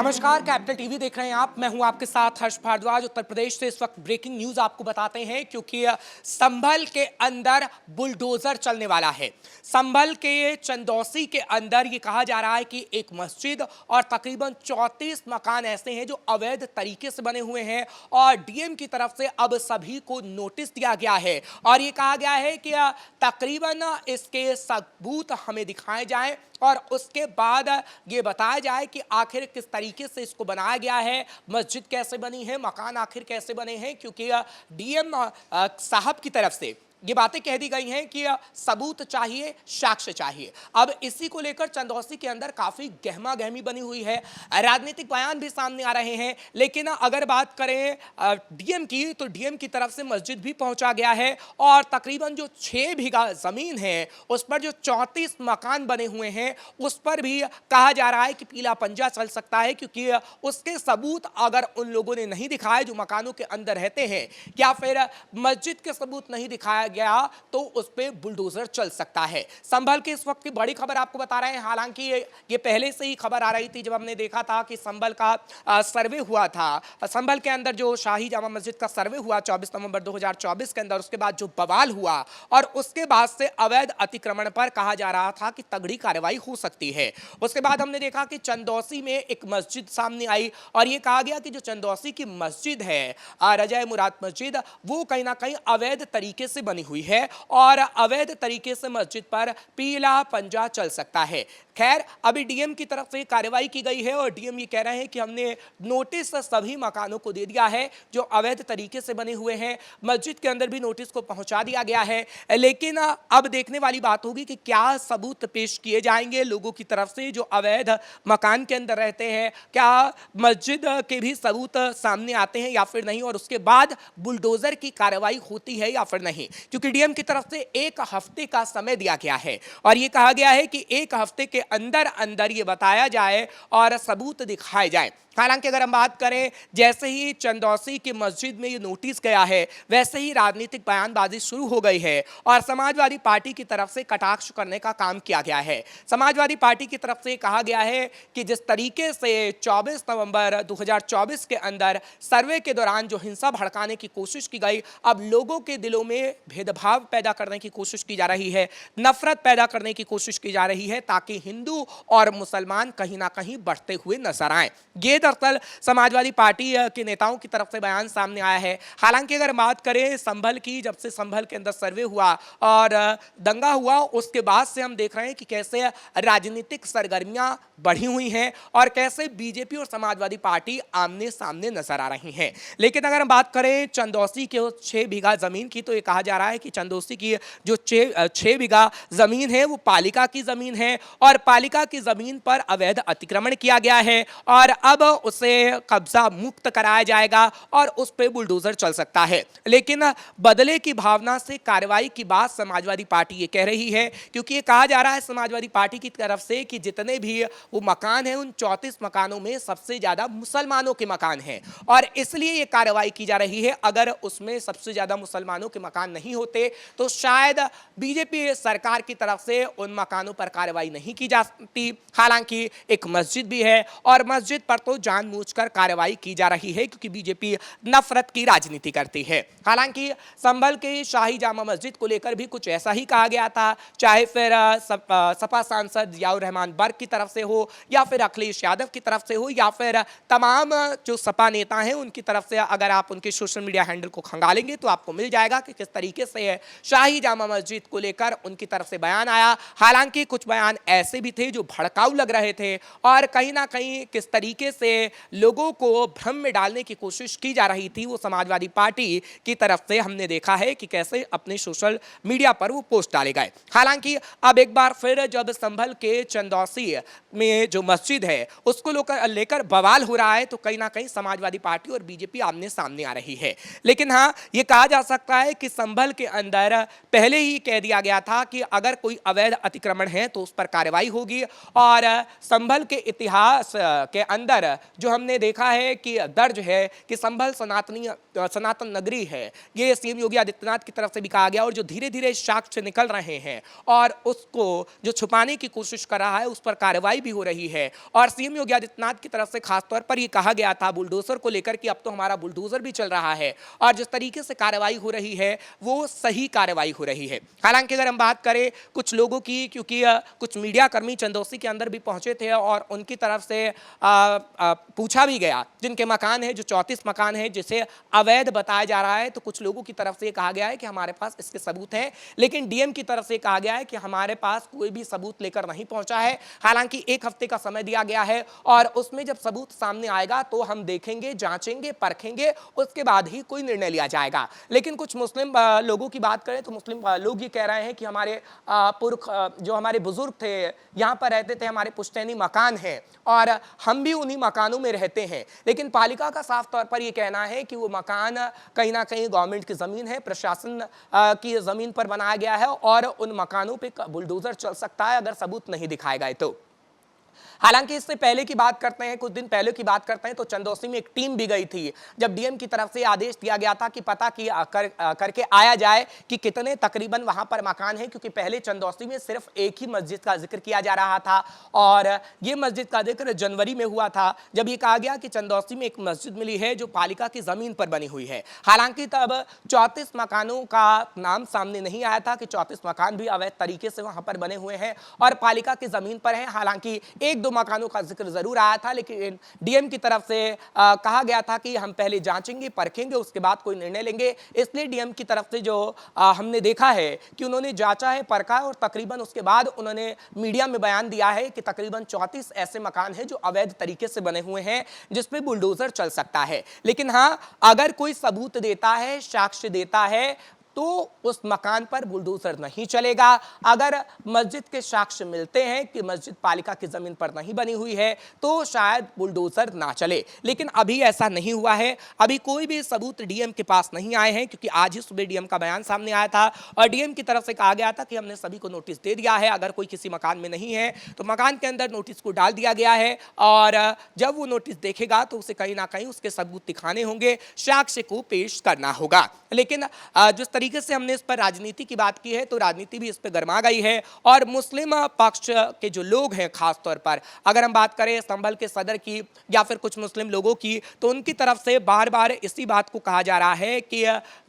नमस्कार, capital TV देख रहे हैं आप। मैं हूं आपके साथ हर्ष भारद्वाज। उत्तर प्रदेश से इस वक्त ब्रेकिंग न्यूज आपको बताते हैं क्योंकि संभल के अंदर बुलडोजर चलने वाला है। संभल के चंदौसी के अंदर ये कहा जा रहा है कि एक मस्जिद और तकरीबन 34 मकान ऐसे हैं जो अवैध तरीके से बने हुए हैं और डीएम की तरफ से अब सभी को नोटिस दिया गया है और ये कहा गया है कि तकरीबन इसके सबूत हमें दिखाए जाएं और उसके बाद ये बताया जाए कि आखिर किस तरीके से इसको बनाया गया है, मस्जिद कैसे बनी है, मकान आखिर कैसे बने हैं। क्योंकि डीएम साहब की तरफ से ये बातें कह दी गई हैं कि सबूत चाहिए, साक्ष्य चाहिए। अब इसी को लेकर चंदौसी के अंदर काफी गहमा गहमी बनी हुई है, राजनीतिक बयान भी सामने आ रहे हैं। लेकिन अगर बात करें डीएम की, तो डीएम की तरफ से मस्जिद भी पहुंचा गया है और तकरीबन जो 6 बीघा जमीन है उस पर जो 34 मकान बने हुए हैं उस पर भी कहा जा रहा है कि पीला पंजा चल सकता है, क्योंकि उसके सबूत अगर उन लोगों ने नहीं दिखाए जो मकानों के अंदर रहते हैं, या फिर मस्जिद के सबूत नहीं दिखाया गया तो उस पे बुलडोजर चल सकता है। संभल की इस वक्त की बड़ी खबर आपको बता रहे हैं। हालांकि ये पहले से ही खबर आ रही थी जब हमने देखा था कि संभल का सर्वे हुआ था। संभल के अंदर जो शाही जामा मस्जिद का सर्वे हुआ 24 नवंबर 2024 के अंदर, उसके बाद जो बवाल हुआ और उसके बाद से अवैध अतिक्रमण पर कहा जा रहा था कि तगड़ी कार्रवाई हो सकती है। उसके बाद हमने देखा कि चंदौसी में एक मस्जिद सामने आई और यह कहा गया कि जो चंदौसी की मस्जिद है रजाए मुराद मस्जिद, वो कहीं ना कहीं अवैध तरीके से बनी हुई है और अवैध तरीके से मस्जिद पर पीला पंजा चल सकता है। खैर, अभी डीएम की तरफ से कार्रवाई की गई है और डीएम ये कह रहे हैं कि हमने नोटिस सभी मकानों को दे दिया है जो अवैध तरीके से बने हुए हैं। मस्जिद के अंदर भी नोटिस को पहुंचा दिया गया है। लेकिन अब देखने वाली बात होगी कि क्या सबूत पेश किए जाएंगे लोगों की तरफ से जो अवैध मकान के अंदर रहते हैं, क्या मस्जिद के भी सबूत सामने आते हैं या फिर नहीं, और उसके बाद बुलडोजर की कार्रवाई होती है या फिर नहीं। क्योंकि डीएम की तरफ से 1 हफ्ते का समय दिया गया है और यह कहा गया है कि 1 हफ्ते के अंदर अंदर ये बताया जाए और सबूत दिखाए जाए। हालांकि अगर हम बात करें, जैसे ही चंदौसी की मस्जिद में ये नोटिस गया है वैसे ही राजनीतिक बयानबाजी शुरू हो गई है और समाजवादी पार्टी की तरफ से कटाक्ष करने का काम किया गया है। समाजवादी पार्टी की तरफ से कहा गया है कि जिस तरीके से 24 नवंबर 2024 के अंदर सर्वे के दौरान जो हिंसा भड़काने की कोशिश की गई, अब लोगों के दिलों में भेदभाव पैदा करने की कोशिश की जा रही है, नफरत पैदा करने की कोशिश की जा रही है ताकि हिंदू और मुसलमान कहीं ना कहीं बढ़ते हुए नजर आए। ये दरअसल समाजवादी पार्टी के नेताओं की तरफ से बयान सामने आया है। हालांकि अगर बात करें संभल की, जब से संभल के अंदर सर्वे हुआ और दंगा हुआ उसके बाद से हम देख रहे हैं कि कैसे राजनीतिक सरगर्मियां बढ़ी हुई हैं और कैसे बीजेपी और समाजवादी पार्टी आमने सामने नजर आ रही हैं। लेकिन अगर हम बात करें चंदौसी के 6 बीघा जमीन की, तो ये कहा जा रहा है कि चंदौसी की जो 6 बीघा जमीन है वो पालिका की जमीन है और पालिका की जमीन पर अवैध अतिक्रमण किया गया है और अब उसे कब्जा मुक्त कराया जाएगा और उस पे बुलडोजर चल सकता है। लेकिन बदले की भावना से कार्रवाई की बात समाजवादी पार्टी ये कह रही है, क्योंकि ये कहा जा रहा है समाजवादी पार्टी की तरफ से कि जितने भी वो मकान हैं उन 34 मकानों में सबसे ज्यादा मुसलमानों के मकान हैं और इसलिए ये कार्रवाई की जा रही है। अगर उसमें सबसे ज्यादा मुसलमानों के मकान नहीं होते तो शायद बीजेपी सरकार की तरफ से उन मकानों पर कार्रवाई नहीं की जा सकती। हालांकि एक मस्जिद भी है और मस्जिद पर तो जानबूझकर कार्रवाई की जा रही है क्योंकि बीजेपी नफरत की राजनीति करती है। हालांकि संभल के शाही जामा मस्जिद को लेकर भी कुछ ऐसा ही कहा गया था, चाहे फिर सपा सांसद जियाउर रहमान बर्क की तरफ से हो या फिर अखिलेश यादव की तरफ से हो या फिर तमाम जो सपा नेता हैं उनकी तरफ से। अगर आप उनके सोशल मीडिया हैंडल को खंगालेंगे तो आपको मिल जाएगा कि किस तरीके से शाही जामा मस्जिद को लेकर उनकी तरफ से बयान आया। हालांकि कुछ बयान ऐसे भी थे जो भड़काऊ लग रहे थे और कहीं ना कहीं किस तरीके से लोगों को भ्रम में डालने की कोशिश की जा रही थी वो समाजवादी पार्टी की तरफ से हमने देखा है कि कैसे अपने सोशल मीडिया पर वो पोस्ट डाले गए। हालांकि अब एक बार फिर जब संभल के चंदौसी में जो मस्जिद है उसको लेकर बवाल हो रहा है तो कहीं ना कहीं समाजवादी पार्टी और बीजेपी आमने सामने आ रही है। लेकिन हाँ, ये कहा जा सकता है कि संभल संभल के अंदर पहले ही कह दिया गया था कि अगर कोई अवैध अतिक्रमण है तो उस पर कार्रवाई होगी। और संभल के इतिहास के अंदर जो हमने देखा है कि दर्ज है कि संभल सनातन नगरी है, ये सीएम योगी आदित्यनाथ की तरफ से भी कहा गया, और जो धीरे धीरे साक्ष्य निकल रहे हैं और उसको जो छुपाने की कोशिश कर रहा है उस पर कार्रवाई भी हो रही है। और सीएम योगी आदित्यनाथ की तरफ से खासतौर पर यह कहा गया था बुलडोजर को लेकर कि अब तो हमारा बुलडोजर भी चल रहा है, और जिस तरीके से कार्रवाई हो रही है वो सही कार्रवाई हो रही है। हालांकि अगर हम बात करें कुछ लोगों की, क्योंकि कुछ मीडिया कर्मी चंदौसी के अंदर भी पहुंचे थे और उनकी तरफ से पूछा भी गया, जिनके मकान है, जो 34 मकान है जिसे अवैध बताया जा रहा है, तो कुछ लोगों की तरफ से कहा गया है कि हमारे पास इसके सबूत हैं, लेकिन डीएम की तरफ से कहा गया है कि हमारे पास कोई भी सबूत लेकर नहीं पहुंचा है। हालांकि 1 हफ्ते का समय दिया गया है और उसमें जब सबूत सामने आएगा तो हम देखेंगे, जांचेंगे, परखेंगे, उसके बाद ही कोई निर्णय लिया जाएगा। लेकिन कुछ मुस्लिम लोगों की बात करें तो मुस्लिम लोग ये कह रहे हैं कि हमारे पुरख जो हमारे बुजुर्ग थे यहाँ पर रहते थे, हमारे पुश्तैनी मकान हैं और हम भी उन्हीं मकानों में रहते हैं, लेकिन पालिका का साफ तौर पर यह कहना है कि वो मकान कहीं ना कहीं गवर्नमेंट की जमीन है, प्रशासन की जमीन पर बनाया गया है और उन मकानों पे बुलडोजर चल सकता है अगर सबूत नहीं दिखाए गए तो। हालांकि इससे पहले की बात करते हैं, कुछ दिन पहले की बात करते हैं, तो चंदौसी में एक टीम भी गई थी जब डीएम की तरफ से आदेश दिया गया था कि पता करके आया जाए कि कितने तकरीबन वहां पर मकान हैं, क्योंकि पहले चंदौसी में सिर्फ एक ही मस्जिद का जिक्र किया जा रहा था और ये मस्जिद का जिक्र जनवरी में हुआ था जब ये कहा गया कि चंदौसी में एक मस्जिद मिली है जो पालिका की जमीन पर बनी हुई है। हालांकि तब 34 मकानों का नाम सामने नहीं आया था कि 34 मकान भी अवैध तरीके से वहां पर बने हुए हैं और पालिका की जमीन पर हैं। हालांकि 1-2 मकानों का जिक्र जरूर आया था, लेकिन डीएम की तरफ से कहा गया था कि हम पहले जांचेंगे, परखेंगे, उसके बाद कोई निर्णय लेंगे। इसलिए डीएम की तरफ से जो हमने देखा है कि उन्होंने जांचा है, परखा है और तकरीबन उसके बाद उन्होंने मीडिया में बयान दिया है कि तकरीबन 34 ऐसे मकान हैं जो अवैध तरीके से बने हुए हैं जिसपे बुलडोजर चल सकता है। लेकिन हाँ, अगर कोई सबूत देता है, साक्ष्य देता है तो उस मकान पर बुलडोजर नहीं चलेगा। अगर मस्जिद के साक्ष्य मिलते हैं कि मस्जिद पालिका की जमीन पर नहीं बनी हुई है तो शायद बुलडोजर ना चले, लेकिन अभी ऐसा नहीं हुआ है। अभी कोई भी सबूत डीएम के पास नहीं आए हैं, क्योंकि आज ही सुबह डीएम का बयान सामने आया था और डीएम की तरफ से कहा गया था कि हमने सभी को नोटिस दे दिया है, अगर कोई किसी मकान में नहीं है तो मकान के अंदर नोटिस को डाल दिया गया है और जब वो नोटिस देखेगा तो उसे कहीं ना कहीं उसके सबूत दिखाने होंगे, साक्ष्य को पेश करना होगा। लेकिन जिस तरीके से हमने इस पर राजनीति की बात की है तो राजनीति भी इस पर गर्मा गई है और मुस्लिम पक्ष के जो लोग हैं, खास तौर पर अगर हम बात करें संभल के सदर की या फिर कुछ मुस्लिम लोगों की, तो उनकी तरफ से बार बार इसी बात को कहा जा रहा है कि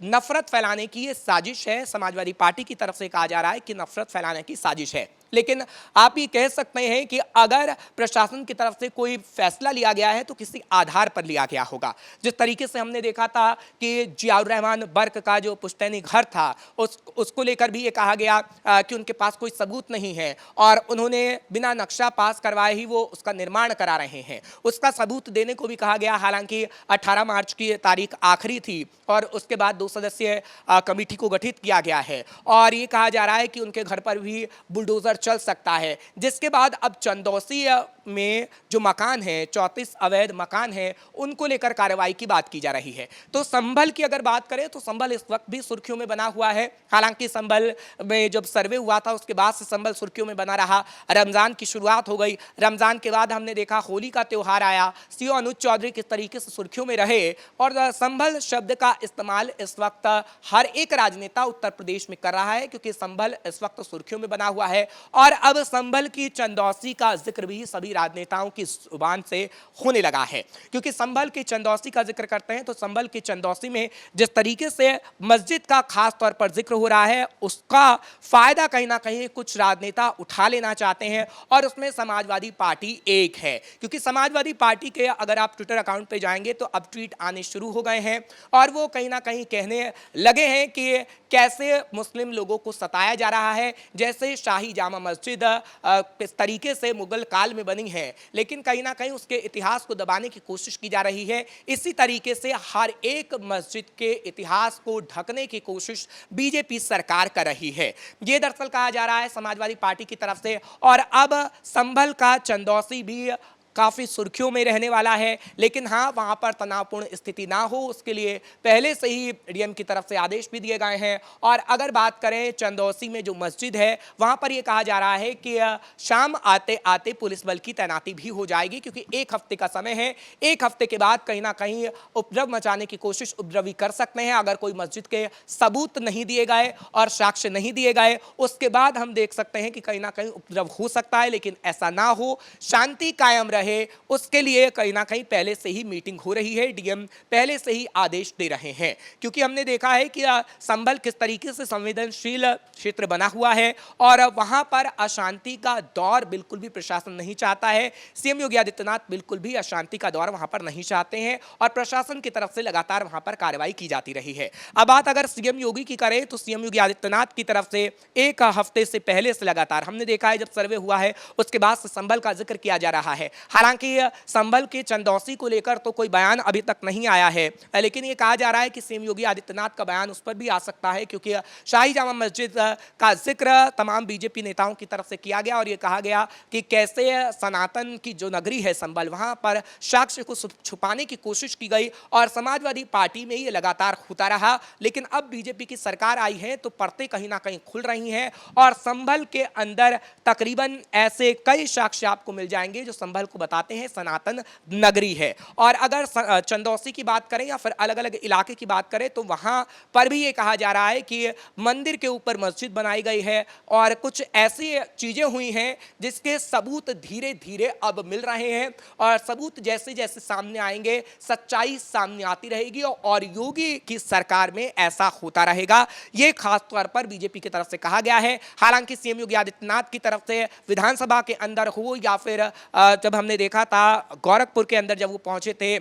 नफरत फैलाने की ये साजिश है। समाजवादी पार्टी की तरफ से कहा जा रहा है कि नफरत फैलाने की साजिश है। लेकिन आप ये कह सकते हैं कि अगर प्रशासन की तरफ से कोई फैसला लिया गया है तो किसी आधार पर लिया गया होगा। जिस तरीके से हमने देखा था कि जियाउर रहमान बर्क का जो पुश्तैनी घर था उसको लेकर भी ये कहा गया कि उनके पास कोई सबूत नहीं है और उन्होंने बिना नक्शा पास करवाए ही वो उसका निर्माण करा रहे हैं, उसका सबूत देने को भी कहा गया। हालांकि 18 मार्च की तारीख आखिरी थी और उसके बाद 2 सदस्यीय कमेटी को गठित किया गया है और ये कहा जा रहा है कि उनके घर पर भी बुलडोजर चल सकता है। जिसके बाद अब चंदौसी में जो मकान है, 34 अवैध मकान है, उनको लेकर कार्रवाई की बात की जा रही है। तो संभल की अगर बात करें तो संभल इस वक्त भी सुर्खियों में बना हुआ है। हालांकि संभल में जब सर्वे हुआ था उसके बाद से संभल सुर्खियों में बना रहा। रमजान की शुरुआत हो गई, रमजान के बाद हमने देखा होली का त्योहार आया, सीओ अनुज चौधरी किस तरीके से सुर्खियों में रहे और संभल शब्द का इस्तेमाल इस वक्त हर एक राजनेता उत्तर प्रदेश में कर रहा है, क्योंकि संभल इस वक्त सुर्खियों में बना हुआ है और अब संभल की चंदौसी का जिक्र भी सभी राजनेताओं की जुबान से होने लगा है। क्योंकि संभल की चंदौसी का जिक्र करते हैं तो संभल की चंदौसी में जिस तरीके से मस्जिद का खास तौर पर जिक्र हो रहा है उसका फायदा कहीं ना कहीं कुछ राजनेता उठा लेना चाहते हैं और उसमें समाजवादी पार्टी एक है। क्योंकि समाजवादी पार्टी के अगर आप ट्विटर अकाउंट पे जाएंगे तो अब ट्वीट आने शुरू हो गए हैं और वो कहीं ना कहीं कहने लगे हैं कि कैसे मुस्लिम लोगों को सताया जा रहा है, जैसे शाही जामा मस्जिद किस तरीके से मुगल काल में बनी है लेकिन कहीं ना कहीं उसके इतिहास को दबाने की कोशिश की जा रही है, इसी तरीके से हर एक मस्जिद के इतिहास को ढकने की कोशिश बीजेपी सरकार कर रही है। ये दरअसल कहा जा रहा है समाजवादी पार्टी की तरफ से और अब संभल का चंदौसी भी काफ़ी सुर्खियों में रहने वाला है। लेकिन हाँ, वहाँ पर तनावपूर्ण स्थिति ना हो उसके लिए पहले से ही डीएम की तरफ से आदेश भी दिए गए हैं। और अगर बात करें चंदौसी में जो मस्जिद है वहाँ पर यह कहा जा रहा है कि शाम आते आते पुलिस बल की तैनाती भी हो जाएगी, क्योंकि 1 हफ्ते का समय है। 1 हफ्ते के बाद कहीं ना कहीं उपद्रव मचाने की कोशिश उपद्रवी कर सकते हैं। अगर कोई मस्जिद के सबूत नहीं दिए गए और साक्ष्य नहीं दिए गए उसके बाद हम देख सकते हैं कि कहीं ना कहीं उपद्रव हो सकता है। लेकिन ऐसा ना हो, शांति कायम रहे, उसके लिए कहीं ना कहीं पहले से ही मीटिंग हो रही है। डीएम पहले से ही आदेश दे रहे हैं, क्योंकि हमने देखा है कि संभल किस तरीके से संवेदनशील क्षेत्र बना हुआ है और वहां पर अशांति का दौर बिल्कुल भी प्रशासन नहीं चाहता है। सीएम योगी आदित्यनाथ बिल्कुल भी अशांति का दौर वहां पर नहीं चाहते हैं और प्रशासन की तरफ से लगातार वहां पर कार्रवाई की जाती रही है। अब बात अगर सीएम योगी की करें तो सीएम योगी आदित्यनाथ की तरफ से 1 हफ्ते से पहले से लगातार हमने देखा है, जब सर्वे हुआ है उसके बाद से संभल का जिक्र किया जा रहा है। हालांकि संभल के चंदौसी को लेकर तो कोई बयान अभी तक नहीं आया है, लेकिन यह कहा जा रहा है कि सीएम योगी आदित्यनाथ का बयान उस पर भी आ सकता है, क्योंकि शाही जामा मस्जिद का जिक्र तमाम बीजेपी नेताओं की तरफ से किया गया और यह कहा गया कि कैसे सनातन की जो नगरी है संभल, वहां पर साक्ष्य को छुपाने की कोशिश की गई और समाजवादी पार्टी में ये लगातार होता रहा। लेकिन अब बीजेपी की सरकार आई है तो परतें कहीं ना कहीं खुल रही हैं और संभल के अंदर तकरीबन ऐसे कई साक्ष्य आपको मिल जाएंगे जो संभल को बताते हैं सनातन नगरी है। और अगर चंदौसी की बात करें या फिर अलग अलग इलाके की बात करें तो वहां पर भी ये कहा जा रहा है कि मंदिर के ऊपर मस्जिद बनाई गई है और कुछ ऐसी चीजें हुई हैं जिसके सबूत धीरे धीरे अब मिल रहे हैं और सबूत जैसे जैसे सामने आएंगे सच्चाई सामने आती रहेगी और योगी की सरकार में ऐसा होता रहेगा, ये खास तौर पर बीजेपी की तरफ से कहा गया है। हालांकि सीएम योगी आदित्यनाथ की तरफ से विधानसभा के अंदर हो या फिर जब हमने देखा था गोरखपुर के अंदर जब वो पहुंचे थे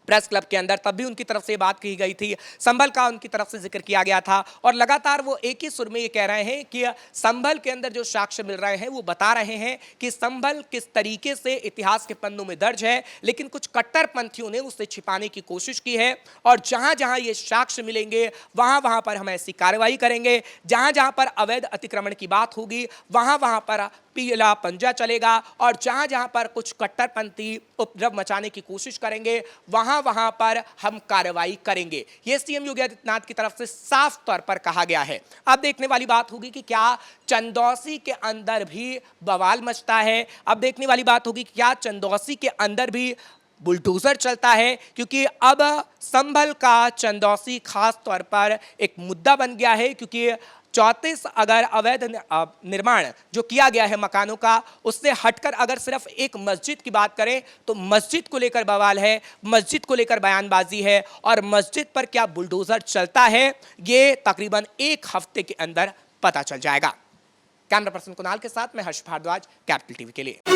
प्रेस क्लब के अंदर, तब भी उनकी तरफ से बात की गई थी, संभल का उनकी तरफ से जिक्र किया गया था और लगातार वो एक ही सुर में ये कह रहे हैं कि संभल के अंदर जो साक्ष्य मिल रहे हैं वो बता रहे हैं कि संभल किस तरीके से इतिहास के पन्नों में दर्ज है, लेकिन कुछ कट्टरपंथियों ने उसे छिपाने की कोशिश की है और जहां जहां ये साक्ष्य मिलेंगे वहां वहां पर हम ऐसी कार्रवाई करेंगे। जहां जहां पर अवैध अतिक्रमण की बात होगी वहां वहां पर पीला पंजा चलेगा और जहां जहां पर कुछ कट्टरपंथी उपद्रव मचाने की कोशिश करेंगे वहां वहां पर हम कार्रवाई करेंगे। यह सीएम योगी आदित्यनाथ की तरफ से साफ तौर पर कहा गया है। अब देखने वाली बात होगी कि क्या चंदौसी के अंदर भी बवाल मचता है। अब देखने वाली बात होगी कि क्या चंदौसी के अंदर भी बुलडोजर चलता है, क्योंकि अब संभल का चंदौसी खास तौर पर एक मुद्दा बन गया है, क्योंकि 34 अगर अवैध निर्माण जो किया गया है मकानों का, उससे हटकर अगर सिर्फ एक मस्जिद की बात करें तो मस्जिद को लेकर बवाल है, मस्जिद को लेकर बयानबाजी है और मस्जिद पर क्या बुलडोजर चलता है ये तकरीबन 1 हफ्ते के अंदर पता चल जाएगा। कैमरा पर्सन कुणाल के साथ मैं हर्ष भारद्वाज, कैपिटल टीवी के लिए।